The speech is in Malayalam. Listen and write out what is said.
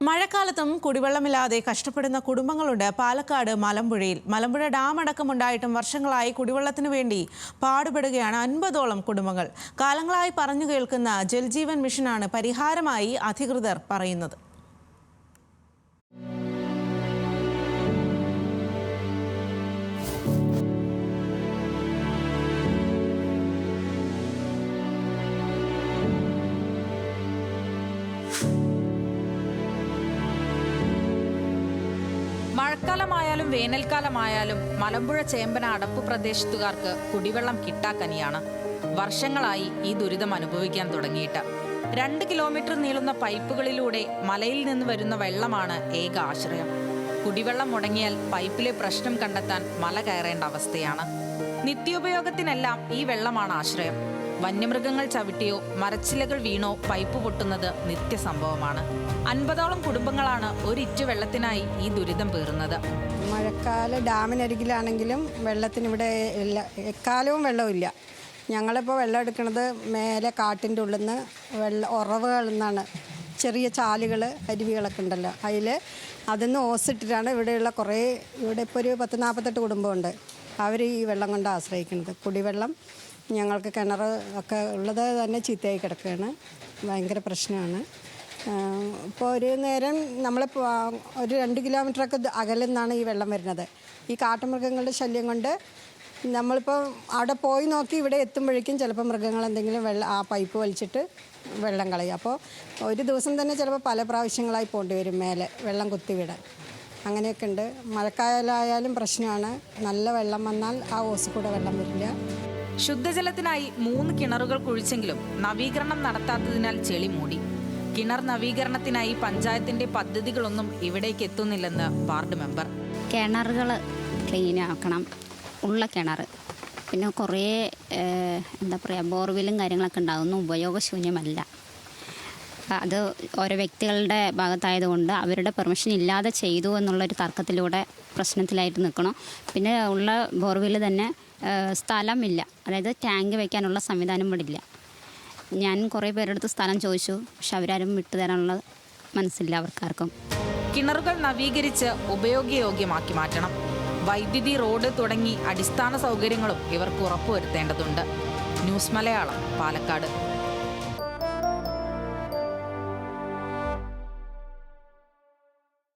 മഴക്കാലത്തും കുടിവെള്ളമില്ലാതെ കഷ്ടപ്പെടുന്ന കുടുംബങ്ങളുണ്ട് പാലക്കാട് മലമ്പുഴയിൽ. മലമ്പുഴ ഡാം അടക്കമുണ്ടായിട്ടും വർഷങ്ങളായി കുടിവെള്ളത്തിനു വേണ്ടി പാടുപെടുകയാണ് 50ഓളം കുടുംബങ്ങൾ. കാലങ്ങളായി പറഞ്ഞു കേൾക്കുന്ന ജൽജീവൻ മിഷനാണ് പരിഹാരമായി അധികൃതർ പറയുന്നത്. മഴക്കാലമായാലും വേനൽക്കാലമായാലും മലമ്പുഴ ചേമ്പന അടപ്പ് പ്രദേശത്തുകാർക്ക് കുടിവെള്ളം കിട്ടാക്കനിയാണ്. വർഷങ്ങളായി ഈ ദുരിതം അനുഭവിക്കാൻ തുടങ്ങിയിട്ട്. 2 കിലോമീറ്റർ നീളുന്ന പൈപ്പുകളിലൂടെ മലയിൽ നിന്ന് വരുന്ന വെള്ളമാണ് ഏക ആശ്രയം. കുടിവെള്ളം മുടങ്ങിയാൽ പൈപ്പിലെ പ്രശ്നം കണ്ടെത്താൻ മല കയറേണ്ട അവസ്ഥയാണ്. നിത്യോപയോഗത്തിനെല്ലാം ഈ വെള്ളമാണ് ആശ്രയം. വന്യമൃഗങ്ങൾ ചവിട്ടിയോ മരച്ചിലകൾ വീണോ പൈപ്പ് പൊട്ടുന്നത് നിത്യസംഭവമാണ്. 50ഓളം കുടുംബങ്ങളാണ് ഒരിറ്റു വെള്ളത്തിനായി ഈ ദുരിതം പേറുന്നത്. മഴക്കാല ഡാമിനരികിലാണെങ്കിലും വെള്ളത്തിനിവിടെ എക്കാലവും വെള്ളമില്ല. ഞങ്ങളിപ്പോൾ വെള്ളം എടുക്കുന്നത് മേലെ കാട്ടിൻ്റെ ഉള്ളിൽ നിന്ന് ഉറവുകളിൽ നിന്നാണ്. ചെറിയ ചാലുകൾ അരുവികളൊക്കെ ഉണ്ടല്ലോ, അതിൽ ഓസിട്ടിട്ടാണ് ഇവിടെയുള്ള ഇവിടെ ഇപ്പോൾ ഒരു 40-48 കുടുംബമുണ്ട്. അവർ ഈ വെള്ളം കൊണ്ട് ആശ്രയിക്കുന്നത്. കുടിവെള്ളം ഞങ്ങൾക്ക് കിണർ ഒക്കെ ഉള്ളത് തന്നെ ചീത്തയായി കിടക്കുകയാണ്. ഭയങ്കര പ്രശ്നമാണ്. ഇപ്പോൾ ഒരു നേരം നമ്മളിപ്പോൾ ഒരു 2 കിലോമീറ്ററൊക്കെ അകലിൽ നിന്നാണ് ഈ വെള്ളം വരുന്നത്. ഈ കാട്ടുമൃഗങ്ങളുടെ ശല്യം കൊണ്ട് നമ്മളിപ്പോൾ അവിടെ പോയി നോക്കി ഇവിടെ എത്തുമ്പോഴേക്കും ചിലപ്പോൾ മൃഗങ്ങൾ എന്തെങ്കിലും ആ പൈപ്പ് വലിച്ചിട്ട് വെള്ളം കളയും. അപ്പോൾ ഒരു ദിവസം തന്നെ ചിലപ്പോൾ പല പ്രാവശ്യങ്ങളായി പോകേണ്ടി വരും മേലെ വെള്ളം കുത്തിവിടാൻ. അങ്ങനെയൊക്കെ ഉണ്ട്. മഴക്കാലമായാലും പ്രശ്നമാണ്. നല്ല വെള്ളം വന്നാൽ ആ ഓസ് കൂടെ വെള്ളം വരില്ല. ശുദ്ധജലത്തിനായി 3 കിണറുകൾ കുഴിച്ചെങ്കിലും നവീകരണം നടത്താത്തതിനാൽ ചെളി മൂടി. കിണർ നവീകരണത്തിനായി പഞ്ചായത്തിന്റെ പദ്ധതികളൊന്നും ഇവിടേക്ക് എത്തുന്നില്ലെന്ന് വാർഡ് മെമ്പർ. കിണറുകൾ ക്ലീൻ ആക്കണം, ഉള്ള കിണർ. പിന്നെ കുറേ എന്താ പറയുക, ബോർവെല്ലും കാര്യങ്ങളൊക്കെ ഉണ്ടാകുന്നു, ഉപയോഗശൂന്യമല്ല. അത് ഓരോ വ്യക്തികളുടെ ഭാഗത്തായതുകൊണ്ട് അവരുടെ പെർമിഷൻ ഇല്ലാതെ ചെയ്തു എന്നുള്ളൊരു തർക്കത്തിലൂടെ പ്രശ്നത്തിലായിട്ട് നിൽക്കണം. പിന്നെ ഉള്ള ബോർവെല്ല് തന്നെ സ്ഥലമില്ല, അതായത് ടാങ്ക് വയ്ക്കാനുള്ള സംവിധാനം ഇവിടെ ഇല്ല. ഞാൻ കുറേ പേരെടുത്ത് സ്ഥലം ചോദിച്ചു, പക്ഷെ അവരാരും വിട്ടുതരാനുള്ള മനസ്സില്ല അവർക്കാർക്കും. കിണറുകൾ നവീകരിച്ച് ഉപയോഗയോഗ്യമാക്കി മാറ്റണം. വൈദ്യുതി, റോഡ് തുടങ്ങി അടിസ്ഥാന സൗകര്യങ്ങളും ഇവർക്ക് ഉറപ്പുവരുത്തേണ്ടതുണ്ട്. ന്യൂസ് മലയാളം, പാലക്കാട്.